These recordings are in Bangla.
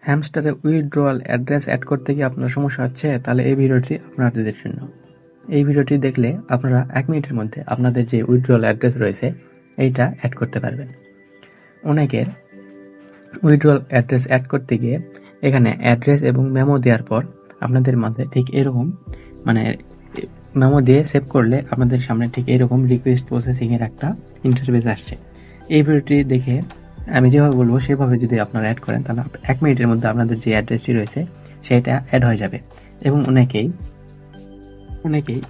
হ্যামস্টারে উইথড্রয়াল অ্যাড্রেস অ্যাড করতে গিয়ে আপনার সমস্যা হচ্ছে, তাহলে এই ভিডিওটি আপনাদের জন্য। এই ভিডিওটি দেখলে আপনারা 1 মিনিটের মধ্যে আপনাদের যে উইথড্রয়াল অ্যাড্রেস রয়েছে এইটা অ্যাড করতে পারবেন। অনেকের উইথড্রয়াল অ্যাড্রেস অ্যাড করতে গিয়ে এখানে অ্যাড্রেস এবং মেমো দেওয়ার পর আপনাদের মাঝে ঠিক এরকম মেমো দিয়ে সেভ করলে আপনাদের সামনে ঠিক এরকম রিকোয়েস্ট প্রসেসিংয়ের একটা ইন্টারফেস আসছে। এই ভিডিওটি দেখে আমি যেভাবে বলবো সেভাবে যদি আপনারা অ্যাড করেন তাহলে 1 মিনিটের মধ্যে আপনাদের যে অ্যাড্রেসটি রয়েছে সেটা অ্যাড হয়ে যাবে। এবং অনেকেই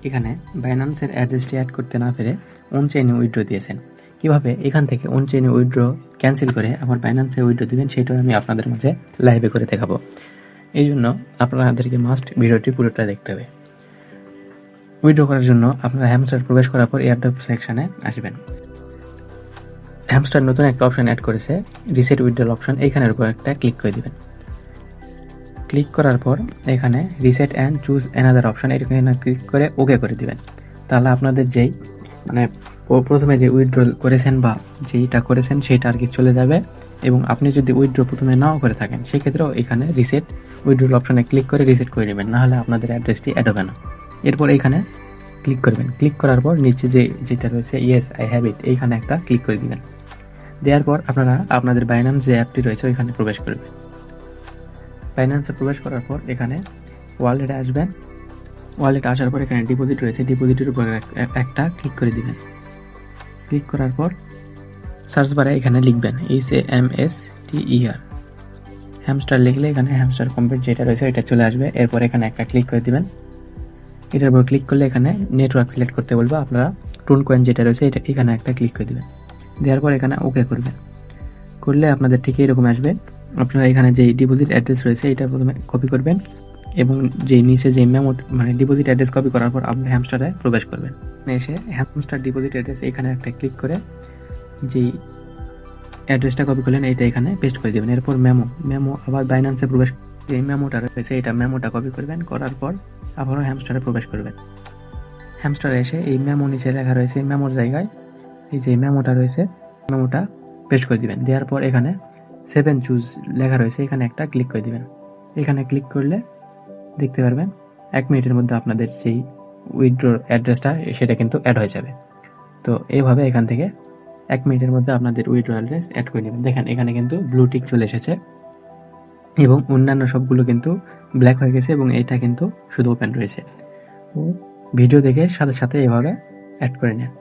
এখানে বাইন্যান্সের অ্যাড্রেসটি অ্যাড করতে না পেরে অন চেইনে উইথড্র দিয়েছেন। কিভাবে এখান থেকে অন চেইনে উইথড্র ক্যান্সেল করে আবার বাইন্যান্সে উইথড্র দিবেন সেটাও আমি আপনাদের মাঝে লাইভে করে দেখাবো। এই জন্য আপনাদেরকে মাস্ট ভিডিওটি পুরোটা দেখতে হবে। উইথড্র করার জন্য আপনারা হ্যামস্টার প্রবেশ করার পর এয়ারড্রপ সেকশনে আসবেন। হ্যামস্টার নতুন একটা অপশন অ্যাড করেছে, রিসেট উইথড্রল অপশন। এইখানের উপর একটা ক্লিক করে দিবেন। ক্লিক করার পর এখানে reset and choose another option, এখানে ক্লিক করে ওকে করে দিবেন। তাহলে আপনাদের যেই প্রথমে যে উইথড্র করেছেন বা যেইটা করেছেন সেটা আর কি চলে যাবে। এবং আপনি যদি উইথড্র প্রথমে নাও করে থাকেন সেক্ষেত্রেও এখানে রিসেট উইথড্রল অপশনে ক্লিক করে রিসেট করে নেবেন, নাহলে আপনাদের অ্যাড্রেসটি অ্যাড হবে না। এরপর এইখানে ক্লিক করবেন। ক্লিক করার পর নিচে যেটা রয়েছে ইয়েস আই হ্যাভ ইট, এইখানে একটা ক্লিক করে দিবেন। দেওয়ার পর আপনারা আপনাদের বাইন্যান্স যে অ্যাপটি রয়েছে ওইখানে প্রবেশ করবেন। বাইন্যান্সে প্রবেশ করার পর এখানে ওয়ালেটে আসবেন। ওয়ালেটে আসার পর এখানে ডিপোজিট রয়েছে, ডিপোজিটের উপর একটা ক্লিক করে দিবেন। ক্লিক করার পর সার্চ বারে এখানে লিখবেন HAMSTER, হ্যামস্টার লিখলে এখানে হ্যামস্টার কমপ্লিট যেটা রয়েছে এটা চলে আসবে। এরপর এখানে একটা ক্লিক করে দিবেন। এটার উপর ক্লিক করলে এখানে নেটওয়ার্ক সিলেক্ট করতে বলবো, আপনারা টোন কয়েন যেটা রয়েছে এটা এখানে একটা ক্লিক করে দিবেন। দেওয়ার পর এখানে ওকে করবেন। করলে আপনাদের ঠিক এরকম আসবে। আপনারা এখানে যে ডিপোজিট অ্যাড্রেস রয়েছে এটা প্রথমে কপি করবেন এবং যে নিচে যে ডিপোজিট অ্যাড্রেস কপি করার পর আপনার হ্যামস্টারে প্রবেশ করবেন। এসে হ্যামস্টার ডিপোজিট অ্যাড্রেস এখানে একটা ক্লিক করে যেই অ্যাড্রেসটা কপি করলেন এইটা এখানে পেস্ট করে দেবেন। এরপর মেমো আবার বাইন্যান্সে প্রবেশ, যে মেমোটা রয়েছে এটা মেমোটা কপি করবেন। করার পর আবারও হ্যামস্টারে প্রবেশ করবেন। হ্যামস্টারে এসে এই মেমো নিচে লেখা রয়েছে এই মেমোর জায়গায় এই যে মেমোটা রয়েছে মেমোটা পেস্ট করে দিবেন। দেওয়ার পর এখানে 7 চুজ লেখা রয়েছে এখানে একটা ক্লিক করে দিবেন। এখানে ক্লিক করলে দেখতে পারবেন 1 মিনিটের মধ্যে আপনাদের যেই উইথড্র অ্যাড্রেসটা সেটা কিন্তু অ্যাড হয়ে যাবে। তো এইভাবে এখান থেকে 1 মিনিটের মধ্যে আপনাদের উইথড্র অ্যাড্রেস অ্যাড করে নেবেন। দেখেন এখানে কিন্তু ব্লু টিক চলে এসেছে এবং অন্যান্য সবগুলো কিন্তু ব্ল্যাক হয়ে গেছে এবং এটা কিন্তু শুধু ওপেন রয়েছে। তো ভিডিও দেখে সাথে সাথে এভাবে অ্যাড করে নেন।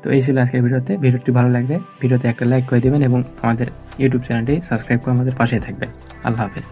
তো এই ছিল আজকের ভিডিওটি ভালো লাগলে ভিডিওতে একটা লাইক করে দেবেন এবং আমাদের ইউটিউব চ্যানেলটি সাবস্ক্রাইব করে আমাদের পাশেই থাকবেন। আল্লাহ হাফেজ।